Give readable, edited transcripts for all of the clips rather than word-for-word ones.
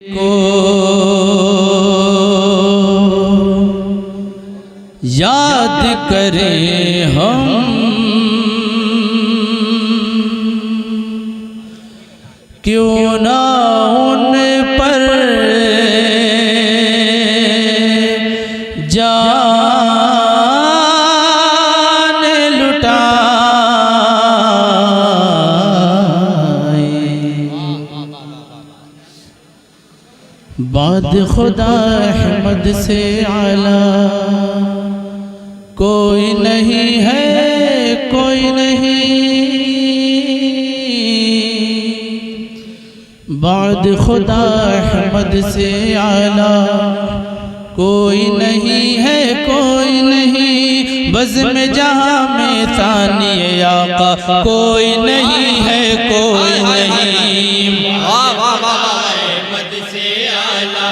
کو یاد کریں ہم کیوں نہ ان پر جان لٹائیں بعد خدا احمد سے اعلیٰ کوئی نہیں ہے کوئی نہیں بعد خدا احمد سے اعلیٰ کوئی نہیں ہے کوئی نہیں بزم جہاں میں ثانی آقا کوئی نہیں ہے کوئی نہیں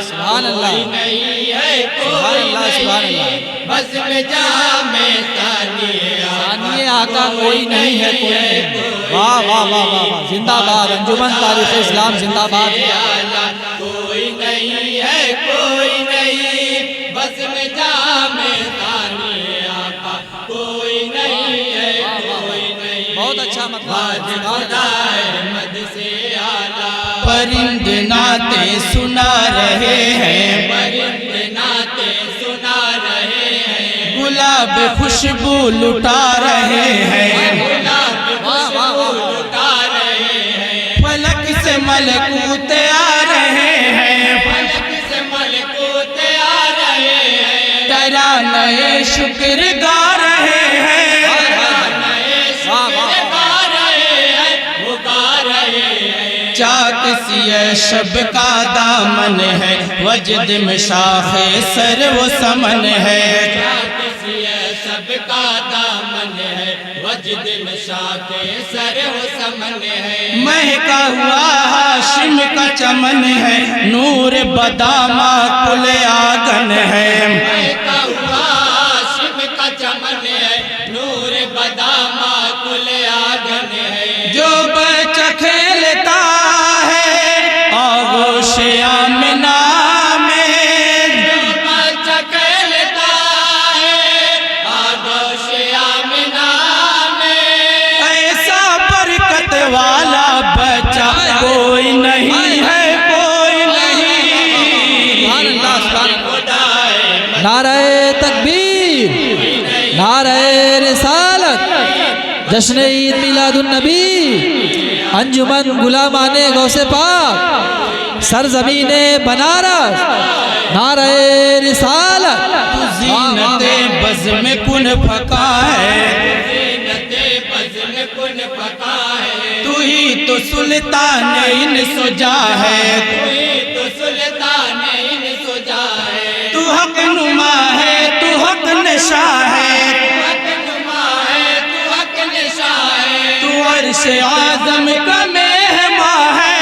سبحان اللہ نہیں ہے کوئی نہیں بزم جہاں میں ثانی آقا کوئی نہیں ہے کوئی نہیں واہ واہ واہ واہ زندہ باد انجمن تاریخ اسلام زندہ باد کوئی نہیں ہے کوئی نہیں بزم جہاں میں ثانی آقا کوئی نہیں ہے کوئی نہیں بہت اچھا مطلب خدا احمد سے اعلیٰ پرند نعتیں سنا رہے ہیں پرند نعتیں سنا رہے ہیں گلاب خوشبو لٹا رہے ہیں گلاب خوشبو لٹا رہے ہیں فلک سے ملکوت آ رہے ہیں فلک سے ملکوت آ رہے ہیں ترانۂ شکر گا رہے ہیں نئے شکر گا رہے ہیں وہ گا رہے ہیں چاک سیہ شب کا دامن ہے وجد میں شاخ سر و سمن ہے کسی سب کا دامن ہے وجد میں شاخ سر و سمن ہے مہکا ہوا ہاشم کا چمن ہے نور بدامہ کل آگن ہے مہکا ہوا ہاشم کا چمن ہے نور بدامہ کل آگن ہے جو بچہ کھیلتا ہے آغوش آمنہ میں بچہ کھیلتا ہے آغوش آمنہ میں ایسا برکت والا بچہ کوئی نہیں ہے کوئی نہیں خدا ہے نعرہ تکبیر نعرہ رسالت جشن عید میلاد النبی انجمن غلامان غوث پاک سرزمین بنارس نعرہ رسالت زینت بزم کن پھکا ہے زینت بزم کن پکا ہے تو ہی تو سلطان ان سجا ہے کوئی تو سلطان ان سجا ہے تو حق نما ہے تو حق نشا ہے حق نما ہے تو حق نشا ہے تو عرش اعظم کا مہماں ہے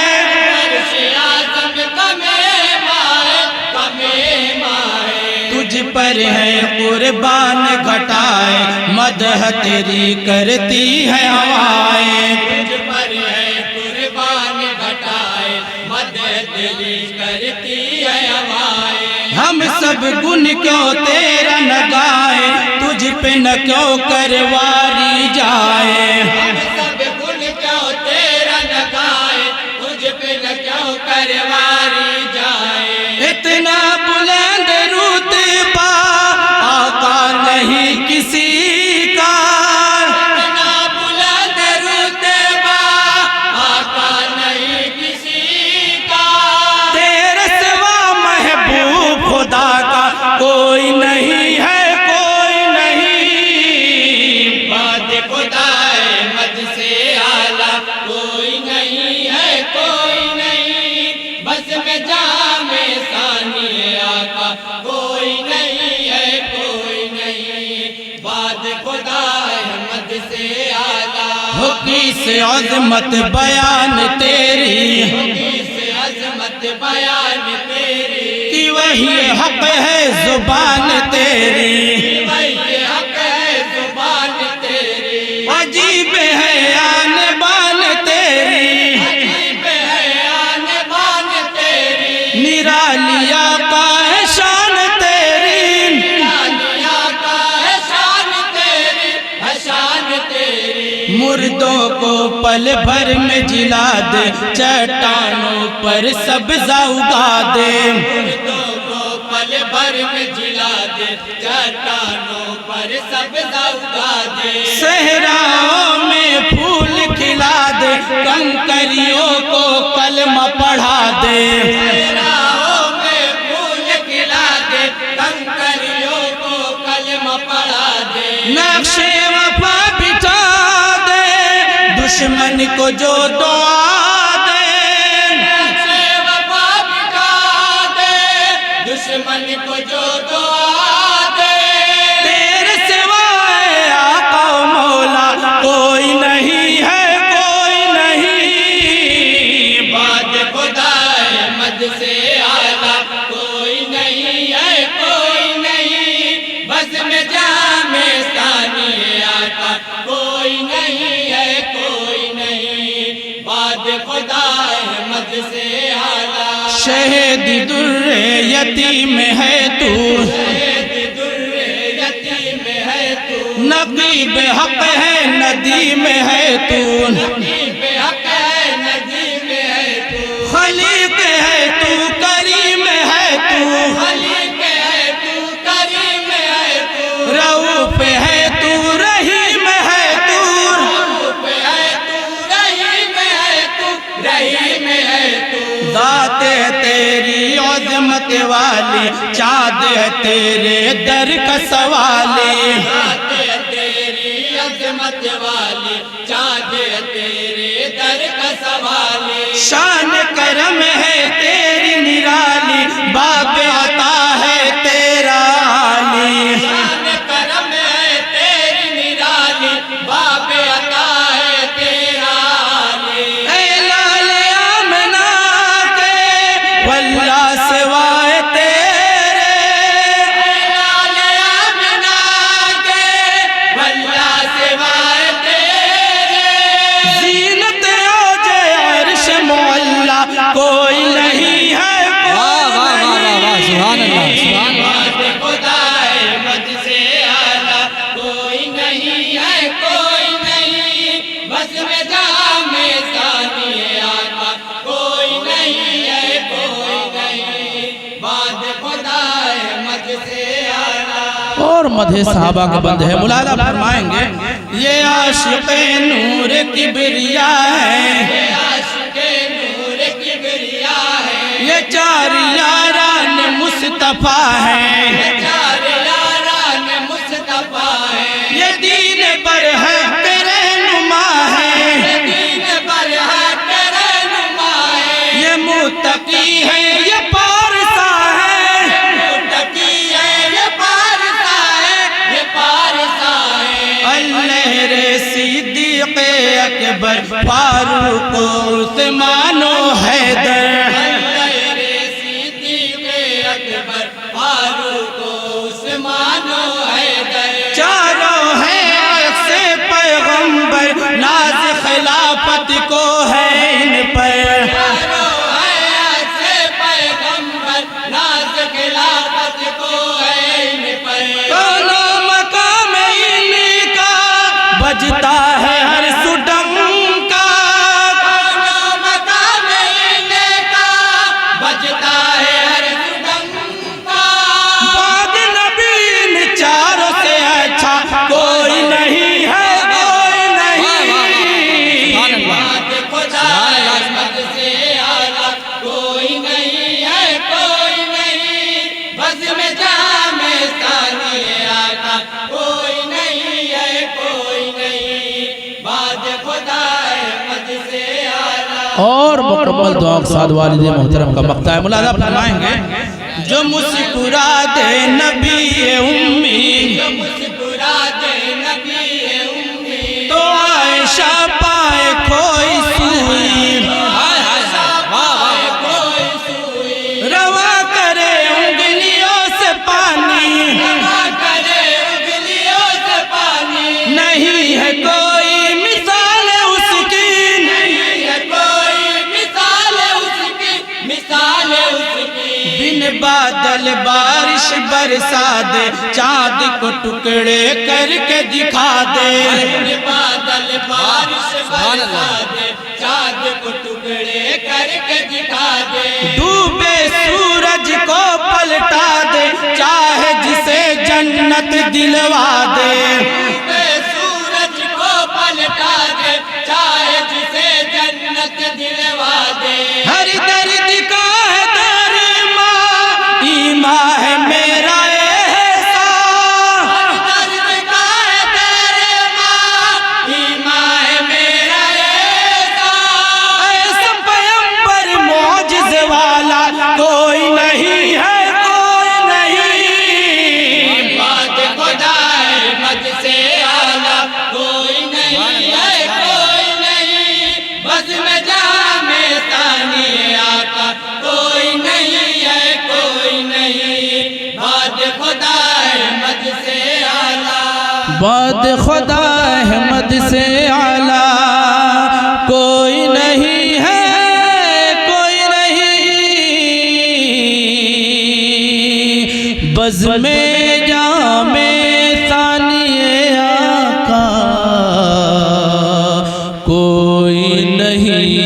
عرش اعظم کا مہماں ہے کا مہماں ہے تجھ پر ہے قربان گھٹائے مدح تیری کرتی ہے ہوائیں تجھ پر ہے قربان گھٹائے مدح تیری کرتی ہے ہوائیں ہم سب گن کیوں تیرا نہ گائیں تجھ پہ نہ کیوں کرواری جائے ہم سب گن کیوں تیرا نہ گائے تجھ پہ نہ کیوں کرواری جائے اتنا بلند رتبہ آقا نہیں کسی کا اتنا بلند رتبہ آقا نہیں کسی کا تیرے سوا محبوب خدا کا کوئی نہیں ہے کوئی نہیں بات خدا احمد سے اعلیٰ کوئی نہیں ہے کوئی نہیں بزم جہاں میں ثانی آقا کوئی نہیں ہے کوئی نہیں بات خدا احمد سے اعلیٰ حقیس عظمت بیان تیری اس عظمت بیان تیری کہ وہی حق ہے زبان تیری وہی حق ہے زبان تیری عجیب ہے آن بان تیری عجیب ہے آن بان تیری نرالی آقا ہے شان تیری، نرالی آقا ہے شان تیری، ہے شان تیری، مردوں کو پل بھر میں جلا دے، چٹانوں پر سبزہ اگا دے، مردوں کو پل بھر میں جلا دے، چٹانوں پر سبزہ اگا دے، صحراؤں میں پھول کھلا دے، کنکریوں کو کلمہ پڑھا دے، صحراؤں میں پھول کھلا دے، کنکریوں کو کلمہ پڑھا دے، نقش وفا بچھا دے، دشمن کو جو دعا دے، نقش وفا بچھا دے، دشمن کو جو دعا دے، تیرے سوائے آقا و مولا کوئی نہیں ہے، کوئی نہیں، بعد خدا احمد سے اعلیٰ کوئی نہیں ہے، کوئی نہیں، بزم جام ثانی آقا کوئی نہیں ہے، کوئی نہیں، بعد خدا احمد سے اعلیٰ، شہد در یتیم ہے تو، شہد در یتیم ہے تو، نقیب حق ہے ندیم ہے تو، نقیب حق ہے ندیم ہے تو، خلیق ہے تو، کریم ہے تو، خلیق ہے تو، کریم ہے تو، رؤوف ہے تو، رحیم ہے تو، رؤوف ہے تو، رحیم ہے تو، رحیم ہے تو، ذات ہے تیری عظمت والی، چاند ہے تیرے در کا سوالی، ذات ہے تیری عظمت والی، چاند ہے تیرے در کا سوالی، شان کرم ہے تیری نرالی، باب عطا ہے تیرا عالی، شان کرم ہے تیری نرالی، باب عطا ہے تیرا عالی، اے لال آمنہ کے واللہ سوائے تیرے، لال آمنہ کے واللہ سوائے تیرے، زینت اوج عرش معلا کوئی نہیں ہے، واہ واہ واہ واہ واہ، سبحان اللہ سبحان اللہ، بعد خدا احمد سے اعلیٰ کوئی نہیں ہے، کوئی نہیں، بزم جام ثانی آقا کوئی نہیں ہے، کوئی نہیں، بعد خدا احمد سے اعلیٰ، اور مدح صحابہ کا بند ہے، مولانا فرمائیں گے یہ عاشق نور کبریاء ہے، یہ عاشق نور کبریا ہے، یہ چار یاران مصطفیٰ ہے، یہ چار یاران مصطفیٰ ہے، یہ دین پر ہے رہنما ہے، یہ دین پر ہے تیرے نما ہے، یہ متقی ہے، یہ پارسا ہے، متقی ہے، یہ پارسا ہے، یہ پارسا ہے، اللہ رے صدیق اکبر فاروق عثمان و حیدر، اللہ صدیق اکبر فاروق عثمان و حیدر، چاروں ہیں عکس پیغمبر، ناز خلافت کو ہے ان پر، چاروں ہیں ایسے پیغمبر، ناز خلافت کو ہے ان پر، کونو مقام ان کا بجتا ہے ہر سڈنکا، کونو مقام ان کا بجتا ہے ہر سڈنکا، بعد نبی چاروں سے اچھا کوئی نہیں ہے، کوئی نہیں، سبحان اللہ، بعد خدا احمد سے اعلیٰ کوئی نہیں ہے، کوئی نہیں، بزم جام ثانی آقا کوئی نہیں ہے، کوئی نہیں، بعد خدا احمد سے اعلیٰ، اور مکمل دعا کے ساتھ والد محترم کا مقطع ہے، مولانا فرمائیں گے جو مسکرات نبی امی، جو مسکرات نبی امی، تو عائشہ پائے کھوئی سوئی، پائے کوئی سوئی، روا کرے انگلیوں سے پانی، روا کرے انگلیوں سے پانی، نہیں ہے کوئی مثال اس کی، نہیں ہے کوئی مثال اس کی، مثال اس کی، بادل بارش برسا دے چاند کو ٹکڑے کر کے دکھا دے بادل بارش برسا دے چاند کو ٹکڑے کر کے دکھا دے ڈوبے سورج کو پلٹا دے چاہے جسے جنت دلوا دے سورج کو پلٹا دے چاہے جسے جنت دلوا دے ہر درد کا ہے درمان ایمان ہے میرا احسان ہر درد کا ہے درمان ایمان ہے میرا احسان ایسا پیغمبر معجزے والا کوئی نہیں ہے کوئی نہیں بات خدا احمد سے اعلیٰ کوئی نہیں ہے کوئی نہیں بس میں جام ثانی آقا کوئی نہیں ہے کوئی نہیں بات خدا احمد سے اعلیٰ بعد خدا احمد سے اعلیٰ کوئی نہیں ہے کوئی نہیں بزم جام ثانی آقا کوئی نہیں